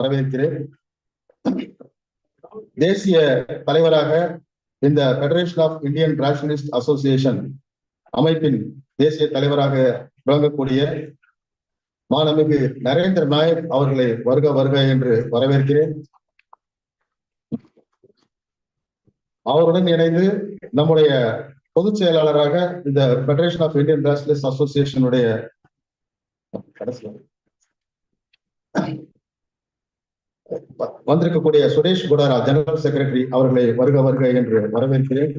வரவேற்கிறேன். தேசிய தலைவராக இந்த federation of Indian rationalist association அமைப்பின் தேசிய தலைவராக விளங்கக்கூடிய மாண்புமிகு நரேந்திர நாயக் அவர்களை வருக வருக என்று வரவேற்கிறேன். அவருடன் இணைந்து நம்முடைய பொதுச் செயலாளராக இந்த பெடரேஷன் ஆஃப் இந்தியன் ரேஷனலிஸ்ட் அசோசியேஷனுடைய வந்திருக்கக்கூடிய சுரேஷ் குடாரா ஜெனரல் செக்ரட்டரி அவர்களை வருக வருக என்று வரவேற்கிறேன்.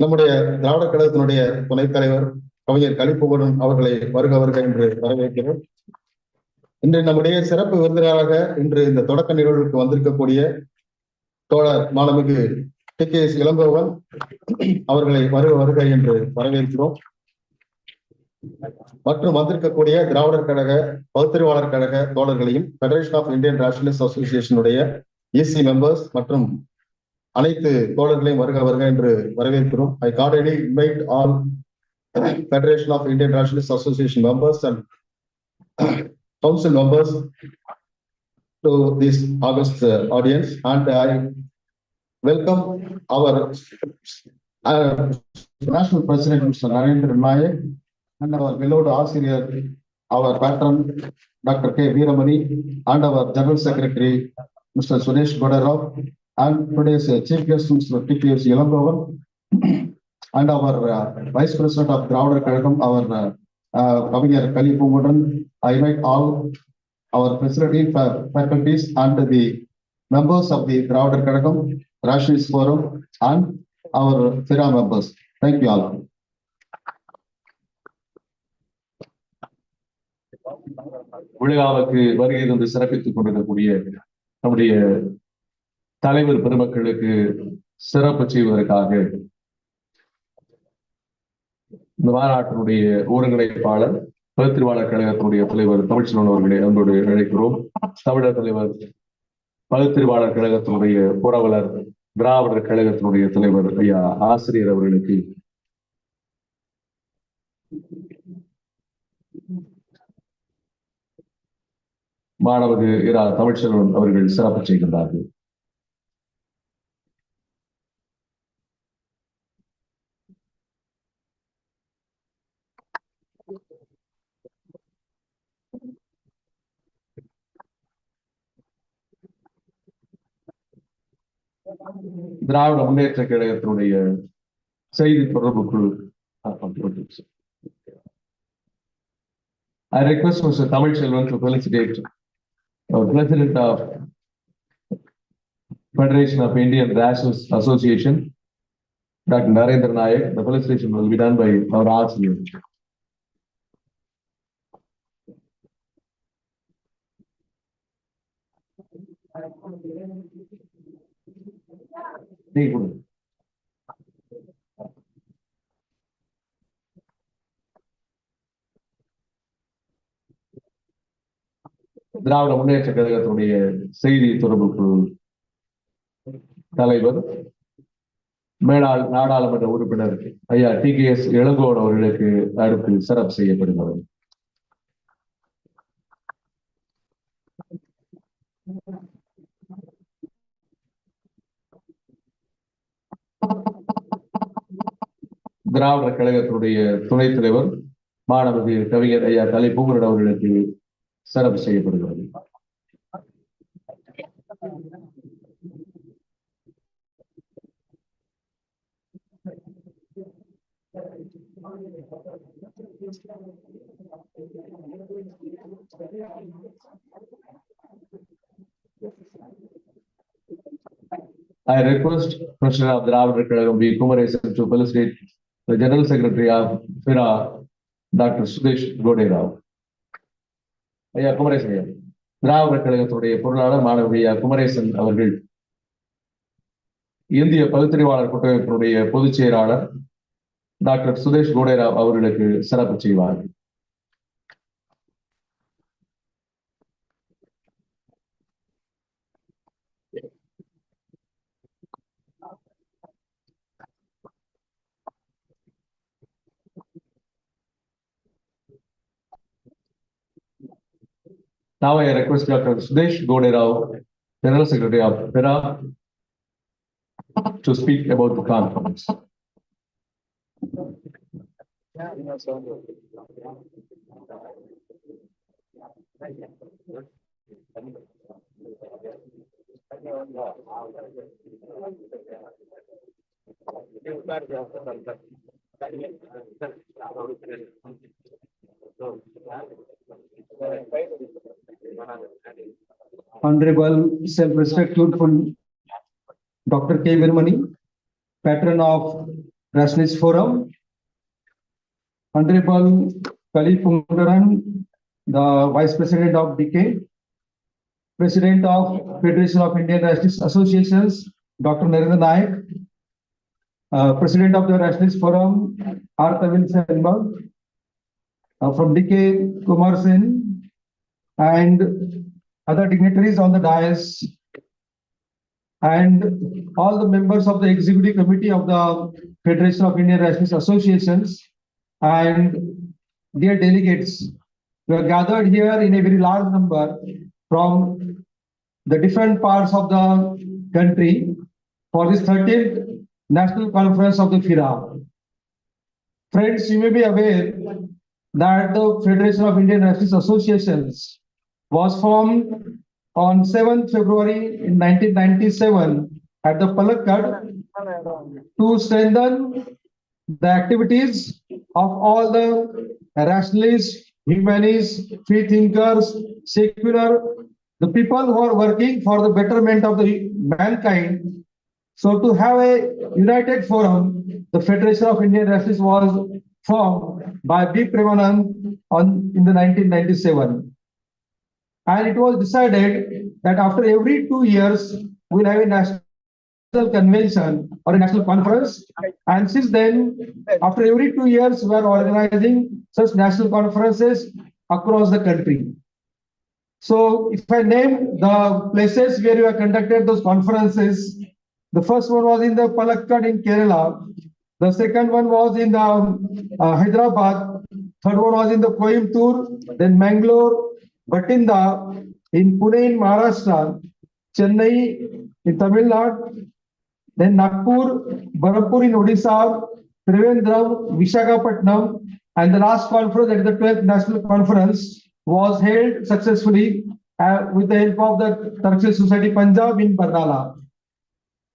நம்முடைய திராவிட கழகத்தினுடைய துணைத் தலைவர் கவிஞர் கலிப்புகழன் அவர்களை வருக வருக என்று வரவேற்கிறோம். இன்று நம்முடைய சிறப்பு விருந்தினராக இன்று இந்த தொடக்க நிகழ்வுக்கு வந்திருக்கக்கூடிய தோழர் மாண்புமிகு டி.கே.எஸ். இளங்கோவன் அவர்களை வருக வருக என்று வரவேற்கிறோம். மற்றும் வந்திருக்கக்கூடிய திராவிடர் கழக பகுத்தறிவாளர் கழக தோழர்களையும் பெடரேஷன் ஆஃப் இந்தியன் ரேஷனலிஸ்ட் அசோசியேஷனுடைய இசி மெம்பர்ஸ் மற்றும் அனைத்து தோழர்களையும் வருக வருக என்று வரவேற்கிறோம். I cordially invite all federation of Indian rationalist association members and council members to this August audience, and I welcome our National President Mr. Narendra Nayak and our beloved Asiriyar, our patron Dr. K. Veeramani, and our General Secretary Mr. Suresh Godarao, and today's Chief Guest Mr. T.K.S. Ilangovan, and our Vice President of Dravida Kazhagam, our Kaviyar Kalipugudan. I invite all our facility faculties and the members of the Dravida Kazhagam Rationalist Forum and our FIRA members. Thank you all. விழாவுக்கு வருகை தந்து சிறப்பித்துக் கொண்டிருக்கக்கூடிய நம்முடைய தலைவர் பெருமக்களுக்கு சிறப்பு செய்வதற்காக இந்த மாநாட்டினுடைய ஒருங்கிணைப்பாளர் பகுத்தறிவாளர் கழகத்தினுடைய தலைவர் தமிழ்ச்செல்வன் அவர்களை அன்போடு அழைக்கிறோம். தமிழர் தலைவர் பகுத்தறிவாளர் கழகத்தினுடைய புரவலர் திராவிடர் கழகத்தினுடைய தலைவர் ஐயா ஆசிரியர் அவர்களுக்கு மாணவர் இரா தமிழ்ச்செல்வன் அவர்கள் சிறப்பு செய்கின்றார்கள். திராவிட முன்னேற்ற கழகத்தினுடைய செய்தி தொடர்பு குழு I request Mr. Tamilselvan to felicitate our President of Federation of Indian Rationalist Association, Dr. Narendra Nayak. The felicitation will be done by our Asiriyar. Dravida Munnetra கழகத்தினுடைய செய்தி தொடர்பு குழு தலைவர் மேலாள் நாடாளுமன்ற உறுப்பினர் ஐயா டி.கே.எஸ். இளங்கோவன் அவர்களுக்கு அடுத்து சிறப்பு செய்யப்படுகிறது. திராவிடர் கழகத்தினுடைய துணைத் தலைவர் மாணவர் கவிஞர் ஐயா கலிப்புகழன் அவர்களுக்கு சிறப்பு செய்யப்படுகிறது. I request President of Dravida Kazhagam B. Kumaresan to felicitate the General Secretary of FIRA, Dr. Suresh Godarao. ஐயா குமரேசன் ஐயா, திராவிட கழகத்துடைய பொருளாளர் மாணவர் ஐயா குமரேசன் அவர்கள் இந்திய பகுத்தறிவாளர் கூட்டமைப்பினுடைய பொதுச் செயலாளர் டாக்டர் சுரேஷ் கோடேராவ் அவர்களுக்கு சிறப்பு செய்வார்கள். Now I request Dr. Sudesh Gode Rao, General Secretary of FIRA, to speak about the conference. Honorable self-respected Dr. K. Veeramani, patron of Rationalist Forum, Honorable Kali Pungaran, the Vice President of DK, President of Federation of Indian Rationalist Associations, Dr. Narendra Nayak, President of the Rationalist Forum, R. Tavil Senbag, from DK, Kumar Sen, and other dignitaries on the dais, and all the members of the Executive Committee of the Federation of Indian Rationalist Associations, and dear delegates, we are gathered here in a very large number from the different parts of the country for this 13th National Conference of the FIRA. Friends, you may be aware that the Federation of Indian Rationalist Associations was formed on 7th February in 1997 at the Palakkad to strengthen the activities of all the rationalists, humanists, free thinkers, secular, the people who are working for the betterment of the mankind. So to have a united forum, the Federation of Indian Rationalists was formed by B. Premanand in the 1997. And it was decided that after every 2 years, we'll have a national convention or a national conference. And since then, after every 2 years, we are organizing such national conferences across the country. So if I name the places where we have conducted those conferences, the first one was in the Palakkad in Kerala. The second one was in the Hyderabad. Third one was in the Coimbatore, then Mangalore, Bathinda, in Pune in Maharashtra, Chennai in Tamil Nadu, then Nagpur, Barampur in Odisha, Trivandrum, Visakhapatnam, and the last conference, that is the 12th National Conference, was held successfully with the help of the Turkish Society Punjab in Barnala.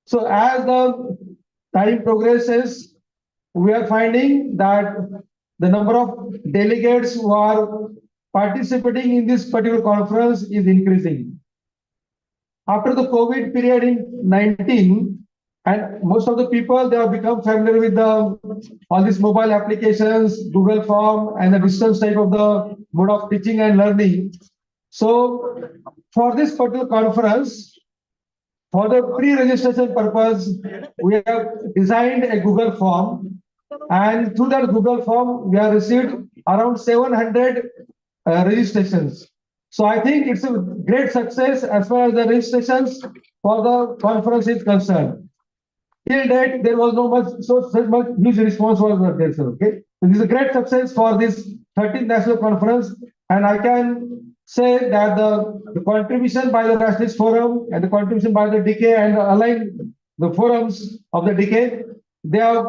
So as the time progresses, we are finding that the number of delegates who are participating in this particular conference is increasing. After the COVID period in 19, and most of the people, they have become familiar with all these mobile applications, Google Form, and the distance type of the mode of teaching and learning. So for this particular conference, for the pre-registration purpose, we have designed a Google form, and through that Google form, we have received around 700 registrations. So I think it's a great success as far as the registrations for the conference is concerned. Till date, there was no such much huge response was there, sir. Okay, so this is a great success for this 13th National Conference, and I can say that the contribution by the Rationalist Forum and the contribution by the DK and the forums of the DK, they have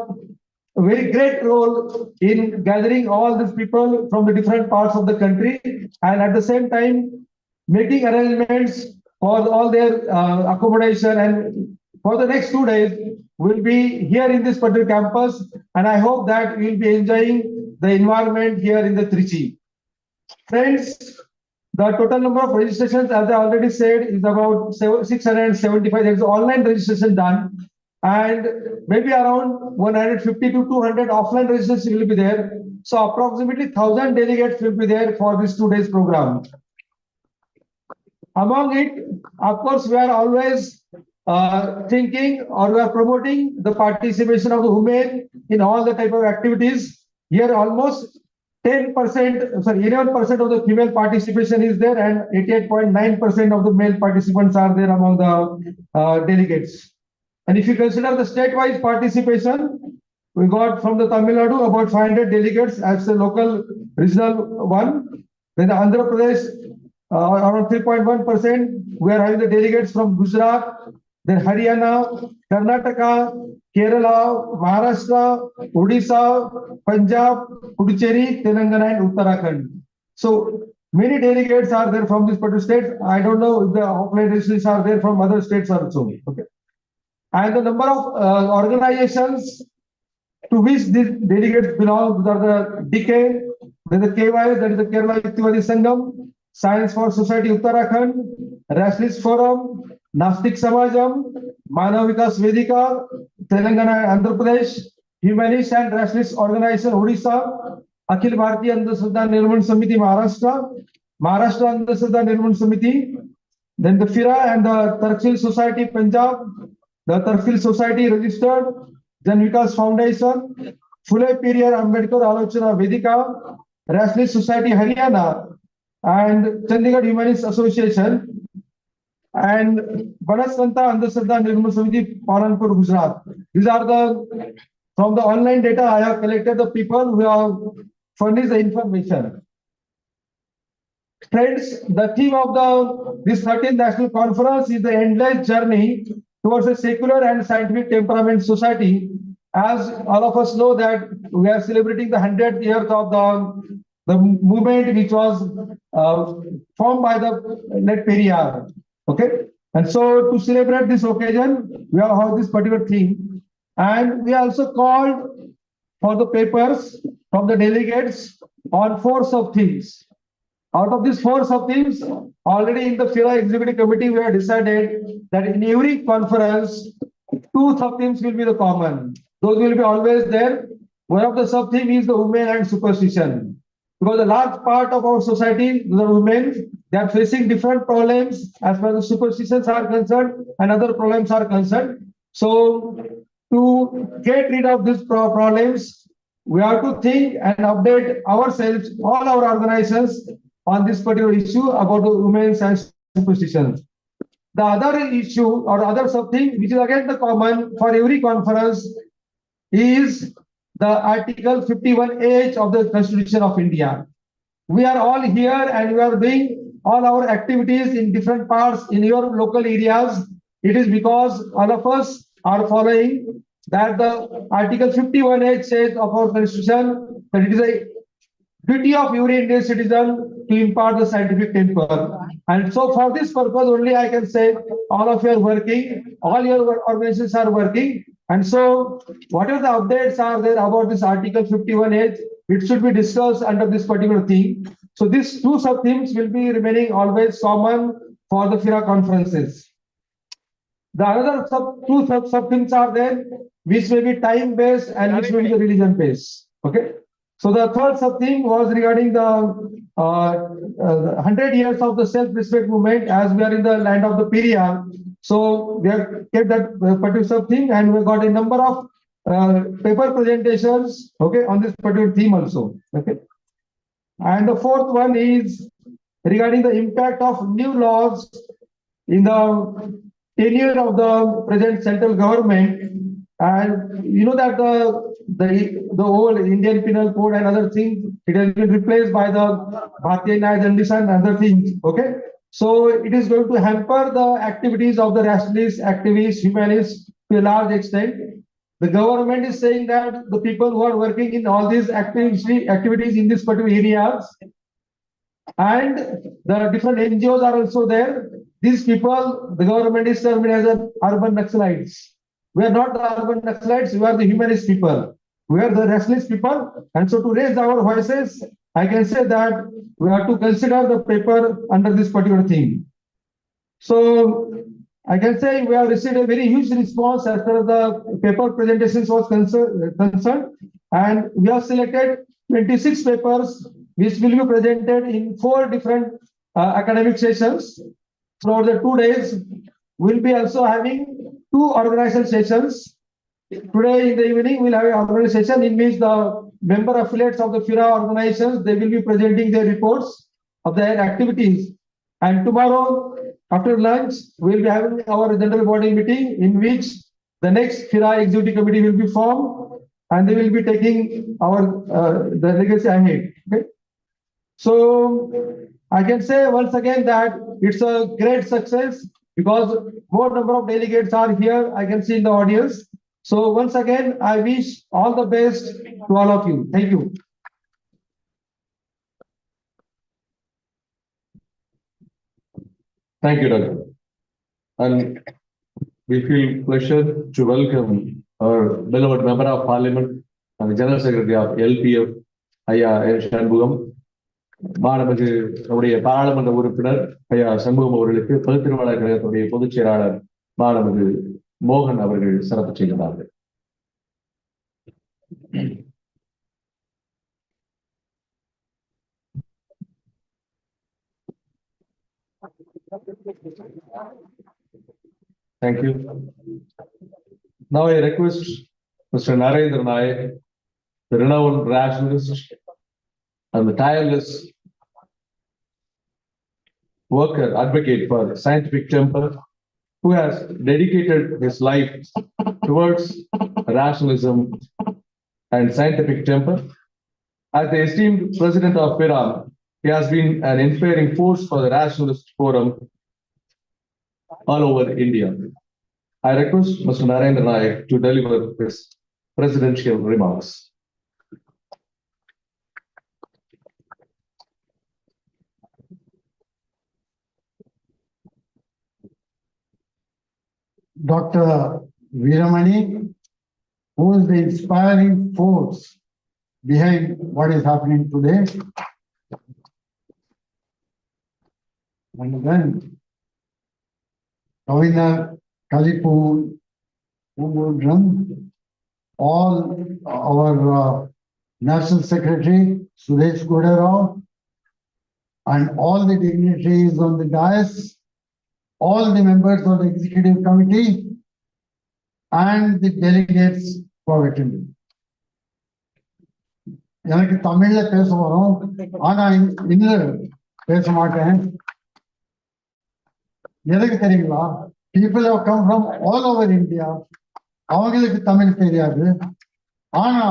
a very great role in gathering all these people from the different parts of the country, and at the same time making arrangements for all their accommodation. And for the next 2 days, we'll be here in this particular campus, and I hope that we'll be enjoying the environment here in the Trichy. Friends, the total number of registrations, as I already said, is about 675. There is online registration done, and maybe around 150 to 200 offline registration will be there. So approximately 1,000 delegates will be there for this 2 days program. Among it, of course, we are always thinking, or we are promoting the participation of the women in all the type of activities. Here almost 11% of the female participation is there, and 88.9% of the male participants are there among the delegates. And if you consider the state-wise participation, we got from the Tamil Nadu about 500 delegates as a local regional one. Then the Andhra Pradesh around 3.1%. We are having the delegates from Gujarat, then Haryana, Karnataka, Kerala, Maharashtra, Odisha, Punjab, Puducherry, Telangana, and Uttarakhand. So many delegates are there from this particular state. I don't know if the organizations are there from other states also. Okay. And the number of organizations to which these delegates belong are the DK, then the KY, that is the Kerala Yuktivadi Sangam, Science for Society Uttarakhand, Rationalist Forum, Nastik Samajam, Manav Vikas Vedika, Telangana and Andhra Pradesh, Humanist and Rationalist Organization Odisha, Akhil Bharatiya Andhashraddha Nirman Samiti Maharashtra, Maharashtra Andhashraddha Nirman Samiti, then the FIRA and the Tarkshil Society Punjab, the Tarkshil Society Registered, Jan Vikas Foundation, Phule Periyar Ambedkar Alochana Vedika, Rationalist Society Haryana, and Chandigarh Humanist Association, and Banaskanta Andhashraddha Nirmal Samiti Palanpur, Gujarat. These are the, from the online data I have collected the people who have furnished the information. Friends, the theme of this 13th National Conference is the endless journey towards a secular and scientific temperament society. As all of us know that we are celebrating the 100th year of the movement which was formed by the Net Periyar. Okay, and so to celebrate this occasion, we have this particular theme, and we also called for the papers from the delegates on 4 sub-themes. Out of these 4 sub-themes, already in the FIRA Executive Committee, we have decided that in every conference, 2 sub-themes will be the common. Those will be always there. One of the sub-theme is the women and superstition. Because a large part of our society, the women, they are facing different problems as far as superstitions are concerned and other problems are concerned. So to get rid of these problems, we have to think and update ourselves, all our organizations, on this particular issue about the women's and superstitions. The other issue or other something which is again the common for every conference is the Article 51H of the Constitution of India. We are all here and we are doing all our activities in different parts in your local areas. It is because all of us are following that the Article 51H says of our Constitution that it is a duty of every Indian citizen to impart the scientific temper. And so for this purpose only I can say all of you are working, all your organizations are working. And so whatever the updates are there about this Article 51H, it should be discussed under this particular theme. So these 2 sub-themes will be remaining always common for the FIRA conferences. The other two sub-themes are there, which may be time-based and which may be religion-based. Okay. So the third sub-theme was regarding the 100 years of the self-respect movement as we are in the land of the Periyar. So we have kept that particular sub-theme and we got a number of paper presentations, okay, on this particular theme also. Okay. And the fourth one is regarding the impact of new laws in the tenure of the present central government. And you know that the old Indian Penal Code and other things, it has been replaced by the Bharatiya Nyaya Dandasha and other things. Okay. So it is going to hamper the activities of the rationalists, activists, humanists to a large extent. The government is saying that the people who are working in all these activities in these particular areas and the different NGOs are also there. These people, the government is termed as urban Naxalites. We are not the urban Naxalites, we are the humanist people. We are the rationalist people. And so to raise our voices, I can say that we have to consider the paper under this particular theme. So I can say we have received a very huge response as far as the paper presentations was concerned. And we have selected 26 papers which will be presented in 4 different academic sessions. For the 2 days, we'll be also having 2 organizational sessions. Today in the evening, we'll have an organization in which the member affiliates of the FIRA organizations, they will be presenting their reports of their activities. And tomorrow, after lunch, we'll be having our general body meeting in which the next FIRA executive committee will be formed and they will be taking our the legacy ahead. Okay? So I can say once again that it's a great success because more number of delegates are here. I can see in the audience. So once again, I wish all the best to all of you. Thank you. Thank you, Doctor. And we feel pleasure to welcome our beloved Member of Parliament and the General Secretary of LPF, ஐயா சண்முகம். மாண்புமிகு நம்முடைய பாராளுமன்ற உறுப்பினர் ஐயா சண்முகம் அவர்களுக்கு பகுத்திருவாளர் கழகத்துடைய பொதுச் செயலாளர் மாண்புமிகு மோகன் அவர்கள் சிறப்பு செய்கிறார்கள். Thank you. Now I request Mr. Narendra Nayak, the renowned rationalist and the tireless worker, advocate for scientific temper, who has dedicated his life towards rationalism and scientific temper. As the esteemed president of FIRA, he has been an inspiring force for the Rationalist Forum all over India. I request Mr. Narendra Nayak to deliver his presidential remarks. Dr. Veeramani, who is the inspiring force behind what is happening today. And then Governor Kalipur, who would run all our National Secretary, Suresh Godarao, and all the dignitaries on the dais, all the members of the executive committee, and the delegates for attending. எனக்கு தமிழ்ல பேச வரும், ஆனா இன்னும் பேச மாட்டேன். எதுக்கு தெரியுங்களா? People have come from all over India. அவங்களுக்கு தமிழ் தெரியாது. ஆனா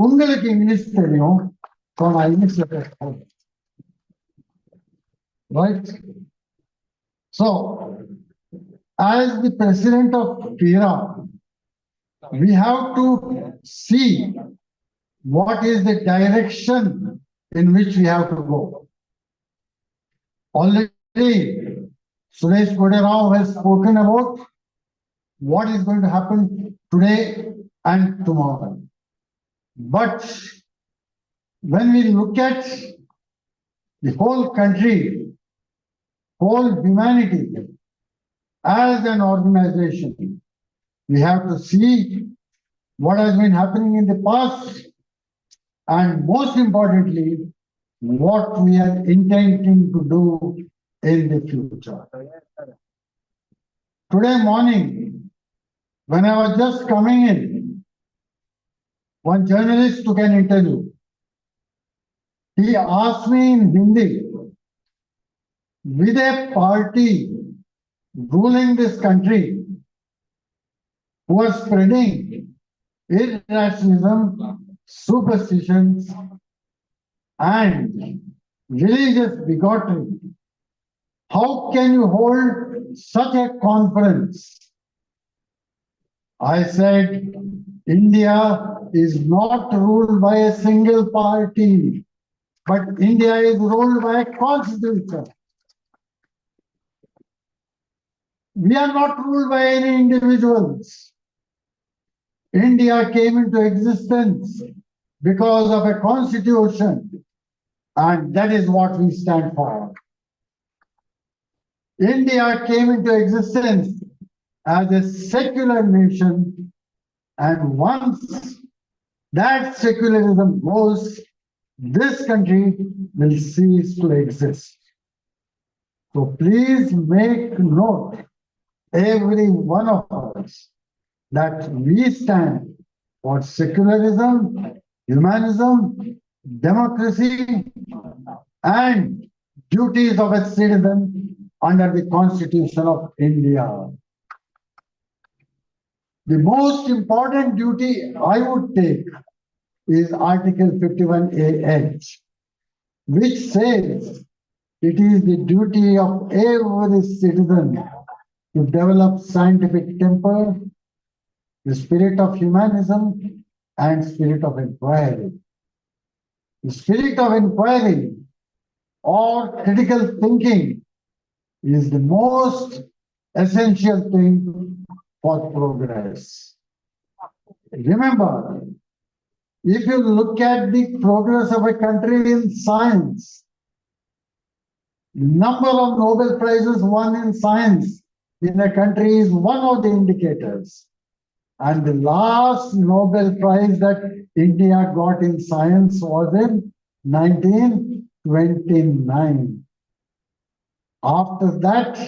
உங்களுக்கு இங்கிலீஷ் தெரியும். So நான் இங்கிலீஷ்ல பேசுறேன். Right? So, as the president of FIRA, we have to see what is the direction in which we have to go. Already, Suresh Godarao has spoken about what is going to happen today and tomorrow. But when we look at the whole country, whole humanity as an organization, we have to see what has been happening in the past and most importantly, what we are intending to do in the future. Today morning, when I was just coming in, one journalist took an interview. He asked me in Hindi, with a party ruling this country who are spreading irrationalism, superstitions, and religious bigotry, how can you hold such a conference? I said, India is not ruled by a single party, but India is ruled by a constitution. We are not ruled by any individuals. India came into existence because of a constitution, and that is what we stand for. India came into existence as a secular nation, and once that secularism goes, this country will cease to exist. So please make note, every one of us, that we stand for secularism, humanism, democracy, and duties of a citizen under the Constitution of India. The most important duty I would take is Article 51AH, which says it is the duty of every citizen to develop scientific temper, the spirit of humanism, and spirit of inquiry. The spirit of inquiry or critical thinking is the most essential thing for progress. Remember, if you look at the progress of a country in science, number of Nobel Prizes won in science in a country is one of the indicators. And the last Nobel Prize that India got in science was in 1929. After that,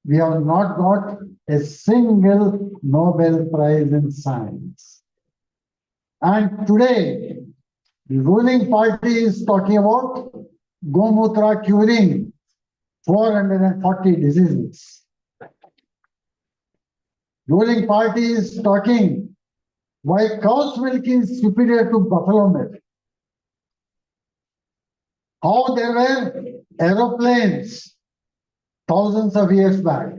we have not got a single Nobel Prize in science. And today, the ruling party is talking about Gomutra curing 440 diseases. Ruling party is talking why cow's milk is superior to buffalo milk. How there were aeroplanes thousands of years back,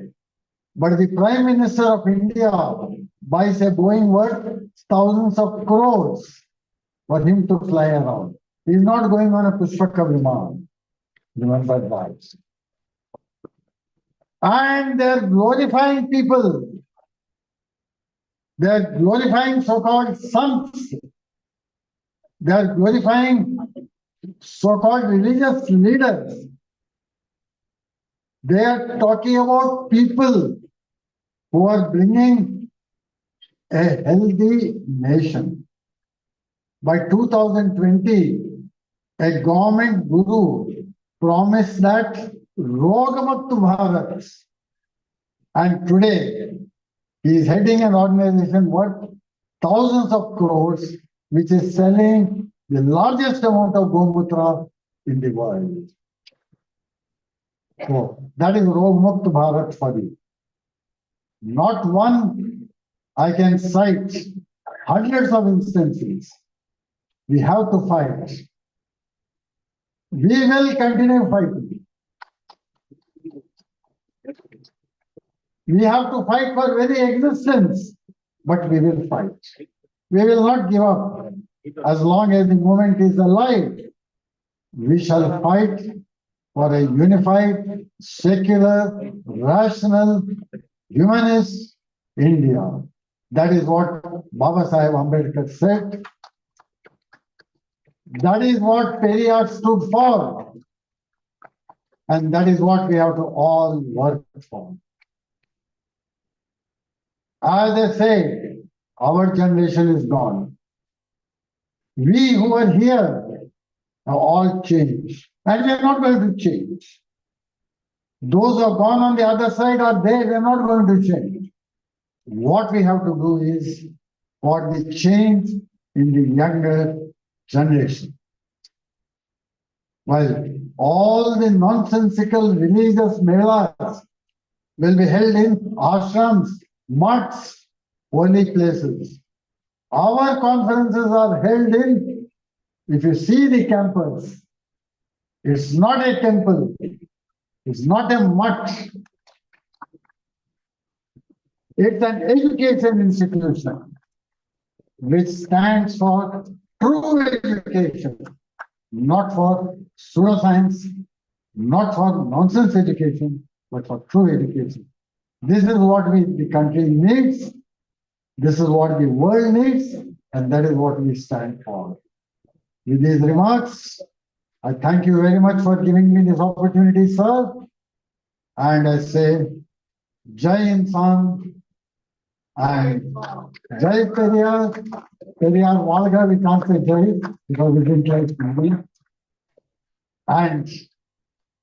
but the Prime Minister of India buys a Boeing worth thousands of crores for him to fly around. He's not going on a Pushpaka Viman. Remember that. And they're glorifying people. They're glorifying so-called sons. They're glorifying so-called religious leaders. They are talking about people who are bringing a healthy nation. By 2020, a government guru promised that Rogamukta Bharat. And today, he is heading an organization worth thousands of crores, which is selling the largest amount of Gomutra in the world. So that is Rogamukta Bharat for you. Not one, I can cite hundreds of instances. We have to fight. We will continue fighting. We have to fight for very existence, but we will fight. We will not give up. As long as the movement is alive, we shall fight for a unified, secular, rational, humanist India. That is what Baba Saheb Ambedkar said. That is what Periyar stood for. And that is what we have to all work for. As I say, our generation is gone. We who are here have all changed. And we are not going to change. Those who have gone on the other side are there, we are not going to change. What we have to do is for the change in the younger generation. While all the nonsensical religious melas will be held in ashrams, mutts, holy places. Our conferences are held in, if you see the campus, it's not a temple, it's not a mutt. It's an education institution which stands for true education, not for pseudoscience, not for nonsense education, but for true education. This is what the country needs, this is what the world needs, and that is what we stand for. With these remarks, I thank you very much for giving me this opportunity, sir. And I say, Jai Insan and Jai Periyar. Periyar Valga, we can't say Jai because we didn't like me. And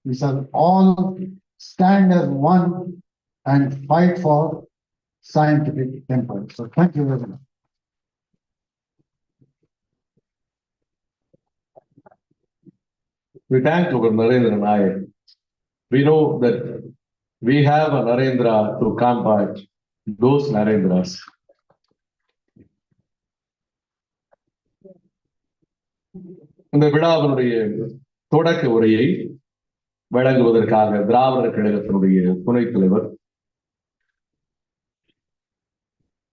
we shall all stand as one and fight for scientific temper. So thank you very much. We thank our Narendra Nayak. We know that we have a Narendra to combat those Narendras. இந்த விழாவினுடைய தொடக்க உரையை வழங்குவதற்காக திராவிடர் கழகத்தினுடைய துணைத் தலைவர்